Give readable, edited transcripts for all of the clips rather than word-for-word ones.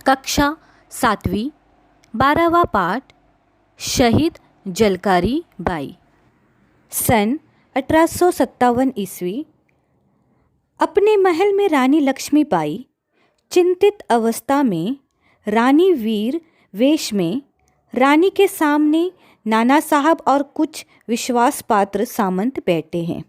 कक्षा 7वीं 12वां पाठ शहीद जलकारी बाई। सन 1857 ईस्वी। अपने महल में रानी लक्ष्मीबाई चिंतित अवस्था में रानी वीर वेश में रानी के सामने नाना साहब और कुछ विश्वास पात्र सामंत बैठे हैं।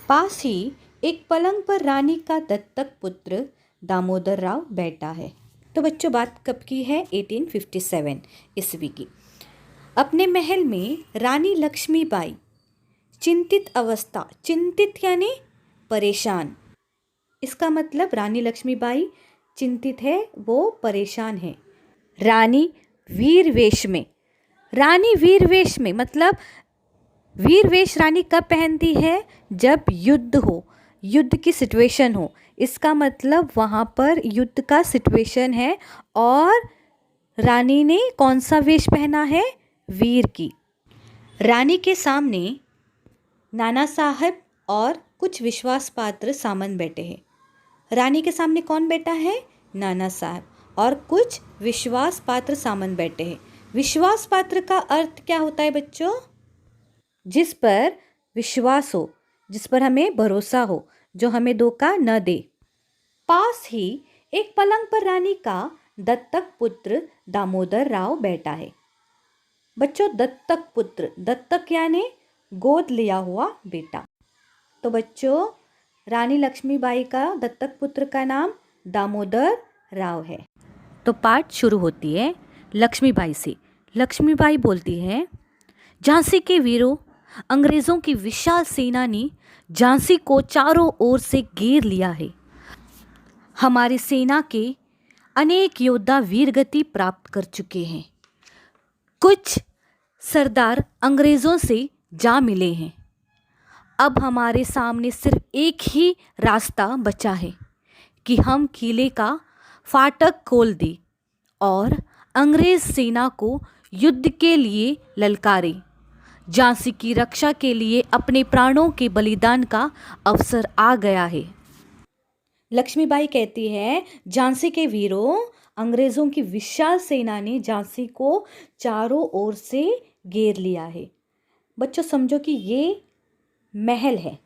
पास ही एक पलंग पर रानी का दत्तक पुत्र दामोदर राव बैठा है। तो बच्चों, बात कब की है? 1857 ईस्वी की। अपने महल में रानी लक्ष्मीबाई चिंतित अवस्था, चिंतित यानी परेशान। इसका मतलब रानी लक्ष्मीबाई चिंतित है, वो परेशान है। रानी वीर वेश में, रानी वीर वेश में मतलब वीर वेश रानी कब पहनती है? जब युद्ध हो, युद्ध की सिचुएशन हो। इसका मतलब वहाँ पर युद्ध का सिचुएशन है और रानी ने कौन सा वेश पहना है? वीर की। रानी के सामने नाना साहब और कुछ विश्वास पात्र सामंत बैठे हैं। रानी के सामने कौन बैठा है? नाना साहब और कुछ विश्वास पात्र सामंत बैठे हैं। विश्वास पात्र का अर्थ क्या होता है बच्चों? जिस पर विश्वास हो, जिस पर हमें भरोसा हो, जो हमें धोखा न दे। पास ही एक पलंग पर रानी का दत्तक पुत्र दामोदर राव बैठा है। बच्चों, दत्तक पुत्र, दत्तक यानी गोद लिया हुआ बेटा। तो बच्चों, रानी लक्ष्मीबाई का दत्तक पुत्र का नाम दामोदर राव है। तो पाठ शुरू होती है लक्ष्मीबाई से। लक्ष्मीबाई बोलती है, झांसी के वीरों, अंग्रेज़ों की विशाल सेना ने झांसी को चारों ओर से घेर लिया है। हमारी सेना के अनेक योद्धा वीरगति प्राप्त कर चुके हैं। कुछ सरदार अंग्रेज़ों से जा मिले हैं। अब हमारे सामने सिर्फ एक ही रास्ता बचा है कि हम किले का फाटक खोल दें और अंग्रेज़ सेना को युद्ध के लिए ललकारें। झांसी की रक्षा के लिए अपने प्राणों के बलिदान का अवसर आ गया है। लक्ष्मीबाई कहती है, झांसी के वीरों, अंग्रेज़ों की विशाल सेना ने झांसी को चारों ओर से घेर लिया है। बच्चों, समझो कि ये महल है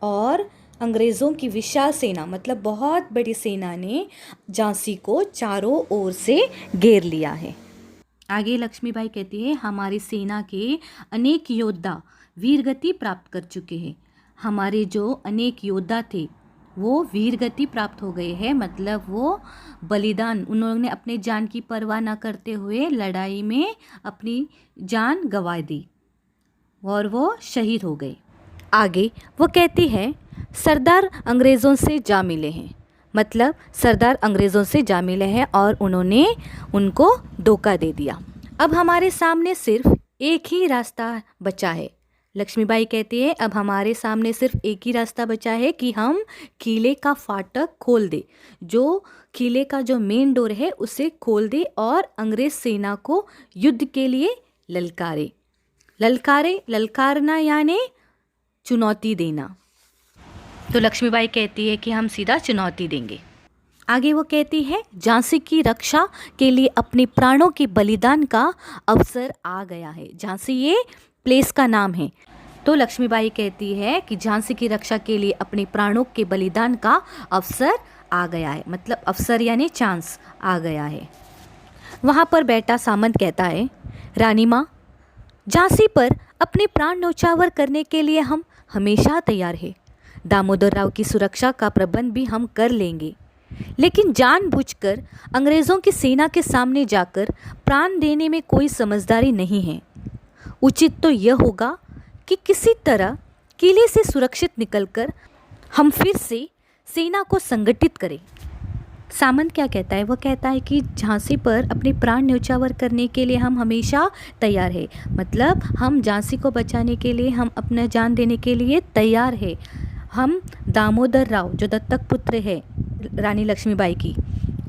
और अंग्रेज़ों की विशाल सेना मतलब बहुत बड़ी सेना ने झांसी को चारों ओर से घेर लिया है। आगे लक्ष्मीबाई कहती है, हमारी सेना के अनेक योद्धा वीरगति प्राप्त कर चुके हैं। हमारे जो अनेक योद्धा थे वो वीरगति प्राप्त हो गए हैं, मतलब वो बलिदान, उन्होंने अपने जान की परवाह न करते हुए लड़ाई में अपनी जान गंवा दी और वो शहीद हो गए। आगे वो कहती है, सरदार अंग्रेज़ों से जा मिले हैं, मतलब सरदार अंग्रेज़ों से जा मिले हैं और उन्होंने उनको धोखा दे दिया। अब हमारे सामने सिर्फ एक ही रास्ता बचा है। लक्ष्मीबाई कहती है, अब हमारे सामने सिर्फ एक ही रास्ता बचा है कि हम किले का फाटक खोल दे, जो किले का जो मेन डोर है उसे खोल दे और अंग्रेज़ सेना को युद्ध के लिए ललकारे। ललकारे, ललकारना यानी चुनौती देना। तो लक्ष्मीबाई कहती है कि हम सीधा चुनौती देंगे। आगे वो कहती है, झांसी की रक्षा के लिए अपने प्राणों के बलिदान का अवसर आ गया है। झांसी ये प्लेस का नाम है। तो लक्ष्मीबाई कहती है कि झांसी की रक्षा के लिए अपने प्राणों के बलिदान का अवसर आ गया है, मतलब अवसर यानी चांस आ गया है। वहाँ पर बैठा सामंत कहता है, रानी माँ, झांसी पर अपने प्राण न्यौछावर करने के लिए हम हमेशा तैयार हैं। दामोदर राव की सुरक्षा का प्रबंध भी हम कर लेंगे, लेकिन जानबूझकर अंग्रेज़ों की सेना के सामने जाकर प्राण देने में कोई समझदारी नहीं है। उचित तो यह होगा कि किसी तरह किले से सुरक्षित निकलकर हम फिर से सेना को संगठित करें। सामंत क्या कहता है? वो कहता है कि झांसी पर अपने प्राण न्यौछावर करने के लिए हम हमेशा तैयार है, मतलब हम झांसी को बचाने के लिए, हम अपना जान देने के लिए तैयार है। हम दामोदर राव जो दत्तक पुत्र है रानी लक्ष्मीबाई की,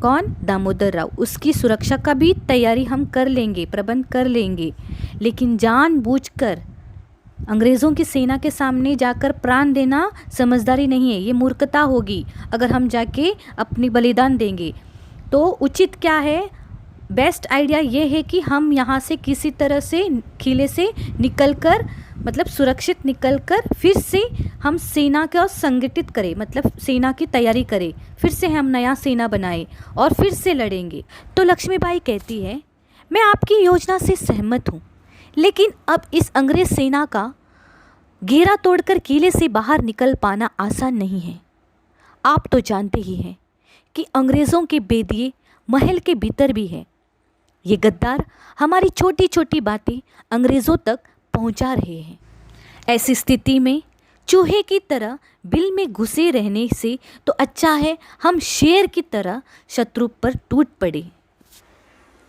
कौन? दामोदर राव, उसकी सुरक्षा का भी तैयारी हम कर लेंगे, प्रबंध कर लेंगे, लेकिन जानबूझकर अंग्रेज़ों की सेना के सामने जाकर प्राण देना समझदारी नहीं है, ये मूर्खता होगी अगर हम जाके अपनी बलिदान देंगे। तो उचित क्या है, बेस्ट आइडिया ये है कि हम यहाँ से किसी तरह से किले से निकलकर, मतलब सुरक्षित निकलकर फिर से हम सेना को संगठित करें, मतलब सेना की तैयारी करें, फिर से हम नया सेना बनाएं और फिर से लड़ेंगे। तो लक्ष्मीबाई कहती है, मैं आपकी योजना से सहमत हूँ, लेकिन अब इस अंग्रेज सेना का घेरा तोड़कर किले से बाहर निकल पाना आसान नहीं है। आप तो जानते ही हैं कि अंग्रेज़ों के बेदिए महल के भीतर भी है। ये गद्दार हमारी छोटी छोटी बातें अंग्रेज़ों तक पहुंचा रहे हैं। ऐसी स्थिति में चूहे की तरह बिल में घुसे रहने से तो अच्छा है हम शेर की तरह शत्रु पर टूट पड़े।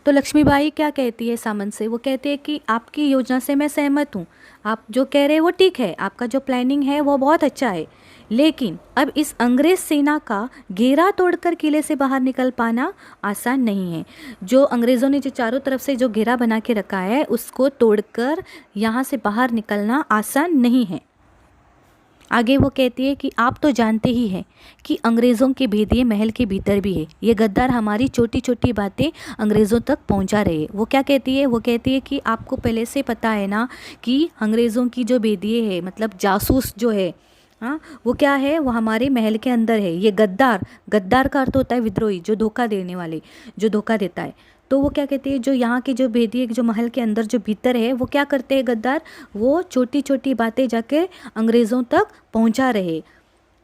तो लक्ष्मीबाई क्या कहती है सामंत से, वो कहती है कि आपकी योजना से मैं सहमत हूँ, आप जो कह रहे हैं वो ठीक है, आपका जो प्लानिंग है वो बहुत अच्छा है, लेकिन अब इस अंग्रेज सेना का घेरा तोड़कर किले से बाहर निकल पाना आसान नहीं है। जो अंग्रेज़ों ने जो चारों तरफ से जो घेरा बना के रखा है उसको तोड़कर यहाँ से बाहर निकलना आसान नहीं है। आगे वो कहती है कि आप तो जानते ही हैं कि अंग्रेज़ों के भेदिए महल के भीतर भी है। ये गद्दार हमारी छोटी छोटी बातें अंग्रेज़ों तक पहुंचा रहे हैं। वो क्या कहती है, वो कहती है कि आपको पहले से पता है ना कि अंग्रेज़ों की जो भेदिए है, मतलब जासूस जो है, हाँ, वो क्या है, वो हमारे महल के अंदर है। ये गद्दार, गद्दार का अर्थ होता है विद्रोही, जो धोखा देने वाले, जो धोखा देता है। तो वो क्या कहते हैं, जो यहाँ के जो भेदिए जो महल के अंदर जो भीतर है, वो क्या करते हैं गद्दार, वो छोटी छोटी बातें जाके अंग्रेज़ों तक पहुँचा रहे।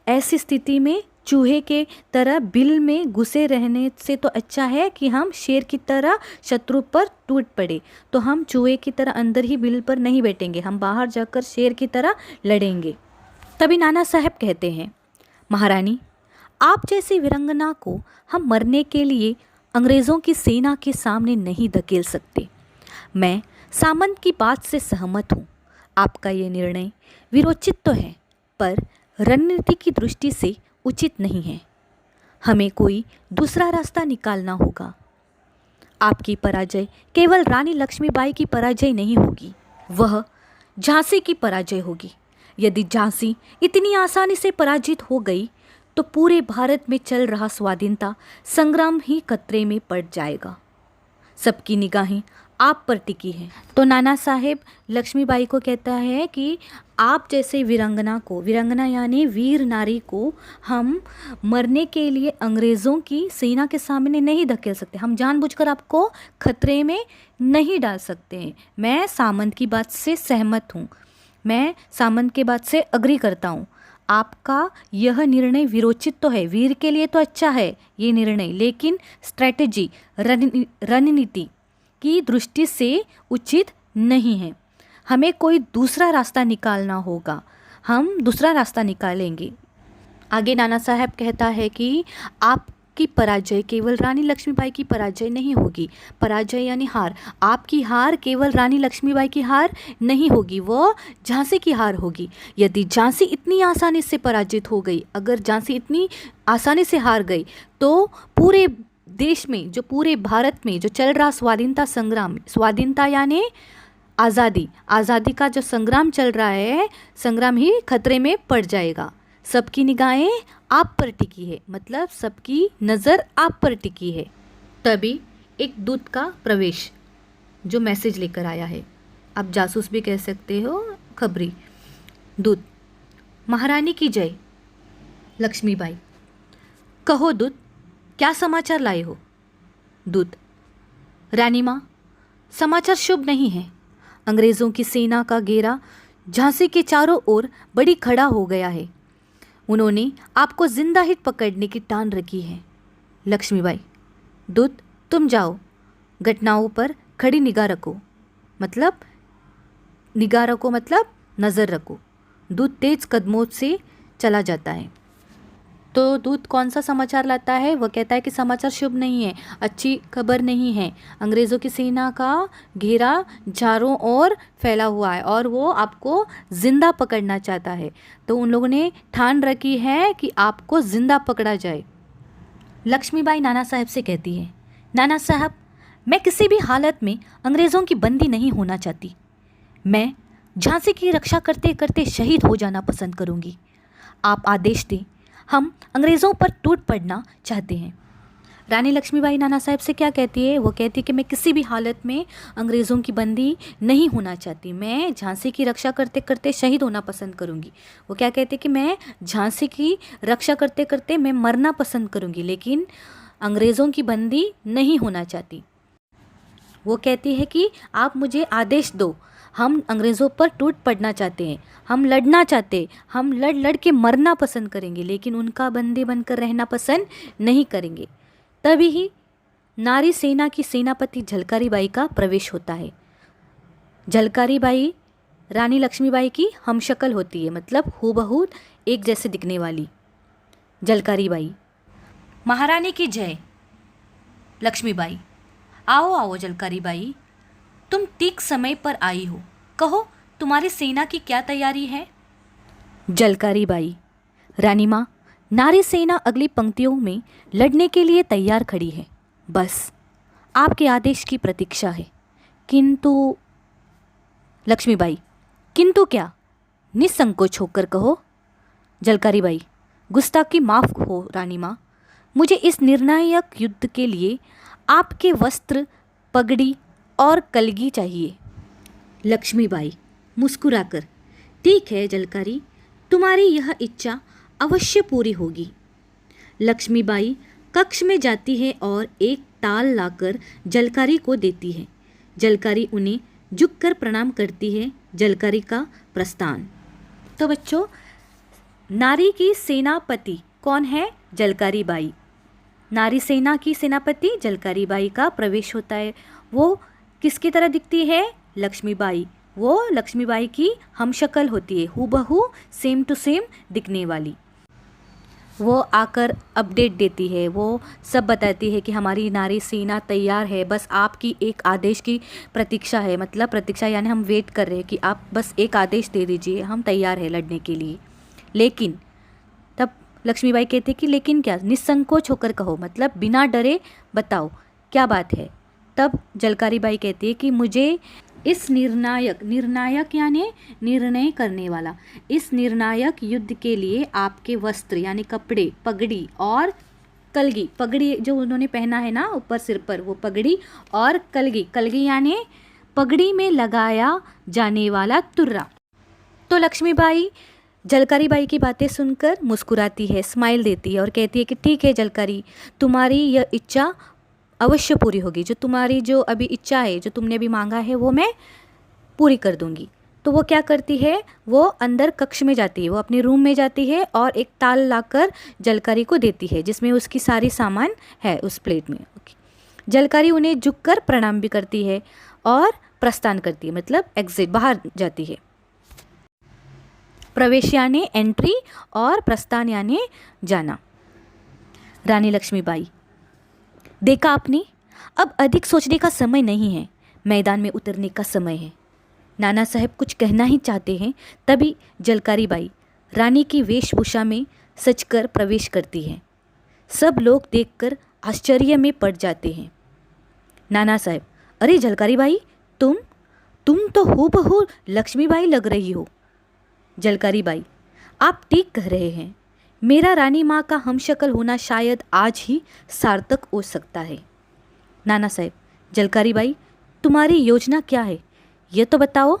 ऐसी स्थिति में चूहे के तरह बिल में घुसे रहने से तो अच्छा है कि हम शेर की तरह शत्रु पर टूट पड़े। तो हम चूहे की तरह अंदर ही बिल पर नहीं बैठेंगे, हम बाहर जाकर शेर की तरह लड़ेंगे। तभी नाना साहब कहते हैं, महारानी, आप जैसी वीरांगना को हम मरने के लिए अंग्रेज़ों की सेना के सामने नहीं धकेल सकते। मैं सामंत की बात से सहमत हूँ। आपका ये निर्णय वीरोचित तो है, पर रणनीति की दृष्टि से उचित नहीं है। हमें कोई दूसरा रास्ता निकालना होगा। आपकी पराजय केवल रानी लक्ष्मीबाई की पराजय नहीं होगी, वह झांसी की पराजय होगी। यदि झांसी इतनी आसानी से पराजित हो गई तो पूरे भारत में चल रहा स्वाधीनता संग्राम ही खतरे में पड़ जाएगा। सबकी निगाहें आप पर टिकी हैं। तो नाना साहेब लक्ष्मीबाई को कहता है कि आप जैसे वीरांगना को, वीरांगना यानी वीर नारी को, हम मरने के लिए अंग्रेज़ों की सेना के सामने नहीं धकेल सकते, हम जानबूझकर आपको खतरे में नहीं डाल सकते हैं। मैं सामंत की बात से सहमत हूँ, मैं सामंत के बात से अग्री करता हूँ। आपका यह निर्णय वीरोचित तो है, वीर के लिए तो अच्छा है ये निर्णय, लेकिन स्ट्रैटेजी, रणनीति की दृष्टि से उचित नहीं है। हमें कोई दूसरा रास्ता निकालना होगा, हम दूसरा रास्ता निकालेंगे। आगे नाना साहब कहता है कि आपकी पराजय केवल रानी लक्ष्मीबाई की पराजय नहीं होगी। पराजय यानी हार, आपकी हार केवल रानी लक्ष्मीबाई की हार नहीं होगी, वो झांसी की हार होगी। यदि झांसी इतनी आसानी से पराजित हो गई, अगर झांसी इतनी आसानी से हार गई, तो पूरे देश में, जो पूरे भारत में जो चल रहा स्वाधीनता संग्राम, स्वाधीनता यानी आज़ादी, आज़ादी का जो संग्राम चल रहा है, संग्राम ही खतरे में पड़ जाएगा। सबकी निगाहें आप पर टिकी है, मतलब सबकी नज़र आप पर टिकी है। तभी एक दूत का प्रवेश जो मैसेज लेकर आया है, आप जासूस भी कह सकते हो, खबरी दूत। महारानी की जय। लक्ष्मीबाई, कहो दूत, क्या समाचार लाए हो? दूत, रानी माँ, समाचार शुभ नहीं है। अंग्रेज़ों की सेना का घेरा झांसी के चारों ओर बड़ी खड़ा हो गया है। उन्होंने आपको जिंदा ही पकड़ने की ठान रखी है। लक्ष्मीबाई, दूत, तुम जाओ, घटनाओं पर खड़ी निगाह रखो, मतलब निगाह रखो मतलब नज़र रखो। दूत तेज कदमों से चला जाता है। तो दूत कौन सा समाचार लाता है? वह कहता है कि समाचार शुभ नहीं है, अच्छी खबर नहीं है। अंग्रेज़ों की सेना का घेरा चारों ओर फैला हुआ है और वो आपको ज़िंदा पकड़ना चाहता है। तो उन लोगों ने ठान रखी है कि आपको ज़िंदा पकड़ा जाए। लक्ष्मीबाई नाना साहब से कहती है, नाना साहब, मैं किसी भी हालत में अंग्रेज़ों की बंदी नहीं होना चाहती। मैं झांसी की रक्षा करते करते शहीद हो जाना पसंद करूँगी। आप आदेश दें, हम अंग्रेज़ों पर टूट पड़ना चाहते हैं। रानी लक्ष्मीबाई नाना साहब से क्या कहती है? वो कहती है कि मैं किसी भी हालत में अंग्रेज़ों की बंदी नहीं होना चाहती, मैं झांसी की रक्षा करते करते शहीद होना पसंद करूँगी। वो क्या कहती है कि मैं झांसी की रक्षा करते करते मैं मरना पसंद करूँगी, लेकिन अंग्रेज़ों की बंदी नहीं होना चाहती। वो कहती है कि आप मुझे आदेश दो, हम अंग्रेज़ों पर टूट पड़ना चाहते हैं, हम लड़ना चाहते, हम लड़ लड़ के मरना पसंद करेंगे, लेकिन उनका बंदी बनकर रहना पसंद नहीं करेंगे। तभी ही नारी सेना की सेनापति झलकारी बाई का प्रवेश होता है। झलकारी बाई रानी लक्ष्मीबाई की हमशक्ल होती है, मतलब हूबहू एक जैसे दिखने वाली झलकारी बाई। महारानी की जय। लक्ष्मीबाई, आओ आओ झलकारी बाई, तुम ठीक समय पर आई हो, कहो तुम्हारी सेना की क्या तैयारी है? झलकारी बाई, रानी माँ, नारी सेना अगली पंक्तियों में लड़ने के लिए तैयार खड़ी है, बस आपके आदेश की प्रतीक्षा है। किंतु लक्ष्मीबाई, किंतु क्या? निसंकोच होकर कहो। झलकारी बाई, गुस्ताखी माफ़ हो रानी माँ, मुझे इस निर्णायक युद्ध के लिए आपके वस्त्र, पगड़ी और कलगी चाहिए। लक्ष्मीबाई मुस्कुराकर, ठीक है झलकारी, तुम्हारी यह इच्छा अवश्य पूरी होगी। लक्ष्मीबाई कक्ष में जाती है और एक ताल लाकर झलकारी को देती है। झलकारी उन्हें झुककर प्रणाम करती है। झलकारी का प्रस्थान। तो बच्चों, नारी की सेनापति कौन है? झलकारी बाई। नारी सेना की सेनापति झलकारी बाई का प्रवेश होता है। वो किसकी तरह दिखती है? लक्ष्मीबाई। वो लक्ष्मीबाई की हमशक्ल होती है, हूबहू सेम टू सेम दिखने वाली। वो आकर अपडेट देती है, वो सब बताती है कि हमारी नारी सेना तैयार है, बस आपकी एक आदेश की प्रतीक्षा है। मतलब प्रतीक्षा यानी हम वेट कर रहे हैं कि आप बस एक आदेश दे दीजिए, हम तैयार है लड़ने के लिए। लेकिन तब लक्ष्मीबाई कहती है कि लेकिन क्या? निसंकोच होकर कहो, मतलब बिना डरे बताओ क्या बात है। तब झलकारी बाई कहती है कि मुझे इस निर्णायक यानी निर्णय करने वाला, इस निर्णायक युद्ध के लिए आपके वस्त्र यानी कपड़े, पगड़ी और कलगी, पगड़ी जो उन्होंने पहना है ना ऊपर सिर पर, वो पगड़ी और कलगी, कलगी यानी पगड़ी में लगाया जाने वाला तुर्रा। तो लक्ष्मीबाई झलकारी बाई की बातें सुनकर मुस्कुराती है, स्माइल देती है और कहती है कि ठीक है झलकारी, तुम्हारी यह इच्छा अवश्य पूरी होगी। जो तुम्हारी जो अभी इच्छा है, जो तुमने अभी मांगा है, वो मैं पूरी कर दूंगी। तो वो क्या करती है? वो अंदर कक्ष में जाती है, वो अपने रूम में जाती है और एक ताल लाकर झलकारी को देती है, जिसमें उसकी सारी सामान है उस प्लेट में। झलकारी उन्हें झुककर प्रणाम भी करती है और प्रस्थान करती है, मतलब एग्जिट, बाहर जाती है। प्रवेश यानी एंट्री और प्रस्थान यानी जाना। रानी लक्ष्मीबाई, देखा आपने, अब अधिक सोचने का समय नहीं है, मैदान में उतरने का समय है। नाना साहब कुछ कहना ही चाहते हैं, तभी झलकारी बाई रानी की वेशभूषा में सजकर प्रवेश करती है। सब लोग देखकर आश्चर्य में पड़ जाते हैं। नाना साहब, अरे झलकारी बाई, तुम तो हूबहू लक्ष्मीबाई लग रही हो। झलकारी बाई, आप ठीक कह रहे हैं, मेरा रानी माँ का हमशक्ल होना शायद आज ही सार्थक हो सकता है। नाना साहब, झलकारी बाई, तुम्हारी योजना क्या है, ये तो बताओ।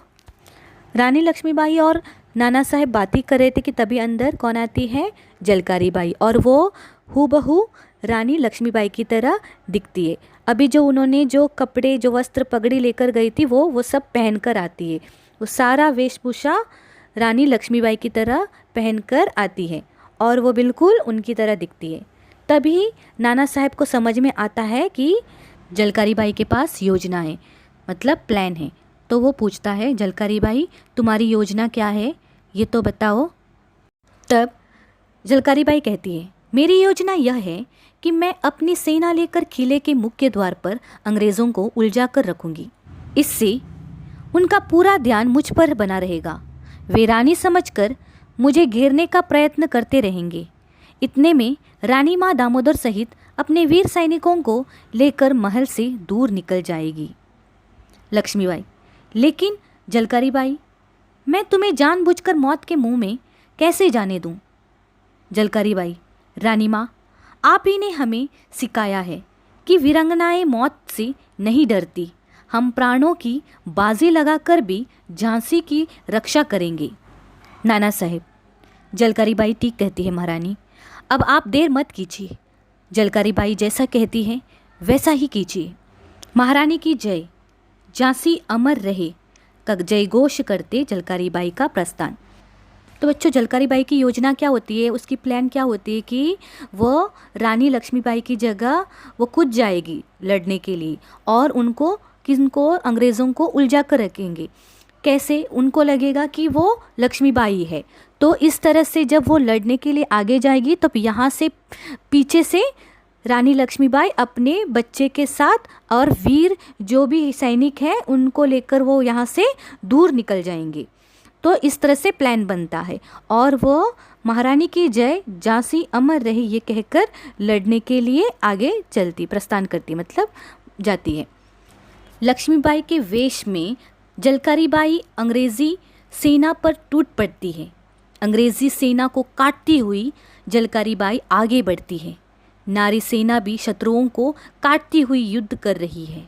रानी लक्ष्मीबाई और नाना साहब बातें कर रहे थे कि तभी अंदर कौन आती है? झलकारी बाई, और वो हूबहू रानी लक्ष्मीबाई की तरह दिखती है। अभी जो उन्होंने जो कपड़े, जो वस्त्र, पगड़ी लेकर गई थी, वो सब पहनकर आती है। वो सारा वेशभूषा रानी लक्ष्मीबाई की तरह पहनकर आती है और वो बिल्कुल उनकी तरह दिखती है। तभी नाना साहब को समझ में आता है कि झलकारी बाई के पास योजना है, मतलब प्लान है। तो वो पूछता है, झलकारी बाई, तुम्हारी योजना क्या है, ये तो बताओ। तब झलकारी बाई कहती है, मेरी योजना यह है कि मैं अपनी सेना लेकर किले के मुख्य द्वार पर अंग्रेज़ों को उलझा कर रखूँगी। इससे उनका पूरा ध्यान मुझ पर बना रहेगा। वे रानी समझकर मुझे घेरने का प्रयत्न करते रहेंगे। इतने में रानी माँ दामोदर सहित अपने वीर सैनिकों को लेकर महल से दूर निकल जाएगी। लक्ष्मीबाई, लेकिन झलकारी बाई, मैं तुम्हें जानबूझकर मौत के मुंह में कैसे जाने दूं? झलकारी बाई, रानी माँ, आप ही ने हमें सिखाया है कि वीरांगनाएं मौत से नहीं डरती। हम प्राणों की बाजी लगाकर भी झांसी की रक्षा करेंगे। नाना साहेब, जलकारी बाई ठीक कहती है महारानी, अब आप देर मत कीजिए। जलकारी बाई जैसा कहती है वैसा ही कीजिए। महारानी की जय, झांसी अमर रहे का जय घोष करते जलकारी बाई का प्रस्थान। तो बच्चों, जलकारी बाई की योजना क्या होती है, उसकी प्लान क्या होती है कि वो रानी लक्ष्मीबाई की जगह वो खुद जाएगी लड़ने के लिए और उनको किनको अंग्रेज़ों को उलझा कर रखेंगे। कैसे? उनको लगेगा कि वो लक्ष्मीबाई है, तो इस तरह से जब वो लड़ने के लिए आगे जाएगी तब यहाँ से पीछे से रानी लक्ष्मीबाई अपने बच्चे के साथ और वीर जो भी सैनिक हैं उनको लेकर वो यहाँ से दूर निकल जाएंगे। तो इस तरह से प्लान बनता है और वो महारानी की जय, झांसी अमर रहे ये कहकर लड़ने के लिए आगे चलती, प्रस्थान करती, मतलब जाती है। लक्ष्मीबाई के वेश में जलकारी बाई अंग्रेज़ी सेना पर टूट पड़ती है। अंग्रेज़ी सेना को काटती हुई जलकारी बाई आगे बढ़ती है। नारी सेना भी शत्रुओं को काटती हुई युद्ध कर रही है।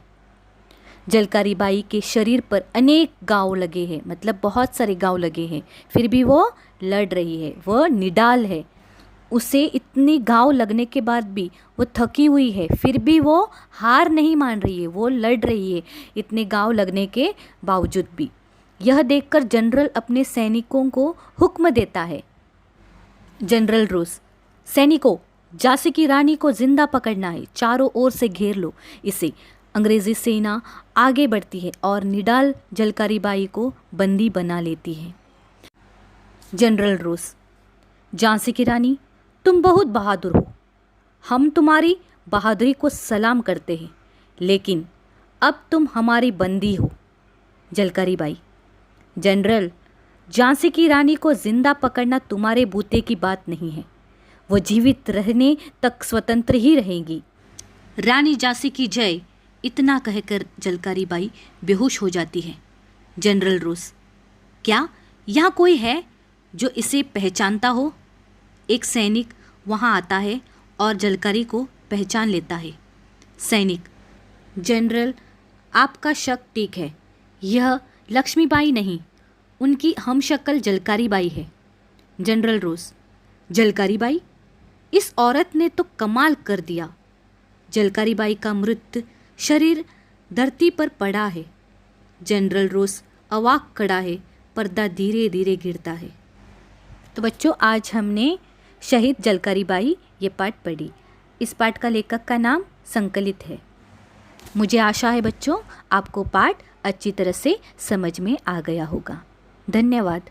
जलकारी बाई के शरीर पर अनेक घाव लगे हैं, मतलब बहुत सारे घाव लगे हैं, फिर भी वो लड़ रही है। वो निडाल है, उसे इतनी घाव लगने के बाद भी वो थकी हुई है, फिर भी वो हार नहीं मान रही है, वो लड़ रही है इतने घाव लगने के बावजूद भी। यह देखकर जनरल अपने सैनिकों को हुक्म देता है, जनरल रोज, सैनिकों, झांसी की रानी को जिंदा पकड़ना है, चारों ओर से घेर लो इसे। अंग्रेजी सेना आगे बढ़ती है और निडाल जलकारी बाई को बंदी बना लेती है। जनरल रोज, झांसी की रानी, तुम बहुत बहादुर हो, हम तुम्हारी बहादुरी को सलाम करते हैं, लेकिन अब तुम हमारी बंदी हो। जलकारी बाई, जनरल, झांसी की रानी को जिंदा पकड़ना तुम्हारे बूते की बात नहीं है, वो जीवित रहने तक स्वतंत्र ही रहेगी। रानी झांसी की जय, इतना कहकर जलकारी बाई बेहोश हो जाती है। जनरल रोज, क्या यहाँ कोई है जो इसे पहचानता हो? एक सैनिक वहाँ आता है और जलकारी को पहचान लेता है। सैनिक, जनरल, आपका शक ठीक है, यह लक्ष्मीबाई नहीं, उनकी हमशक्ल जलकारी बाई है। General Rose, Jhalkari Bai? इस औरत ने तो कमाल कर दिया। जलकारी बाई का मृत शरीर धरती पर पड़ा है। जनरल रोज अवाक खड़ा है, पर्दा धीरे धीरे गिरता है। तो बच्चों, आज हमने शहीद जलकारी बाई ये पाठ पढ़ी। इस पाठ का लेखक का नाम संकलित है। मुझे आशा है बच्चों आपको पाठ अच्छी तरह से समझ में आ गया होगा। धन्यवाद।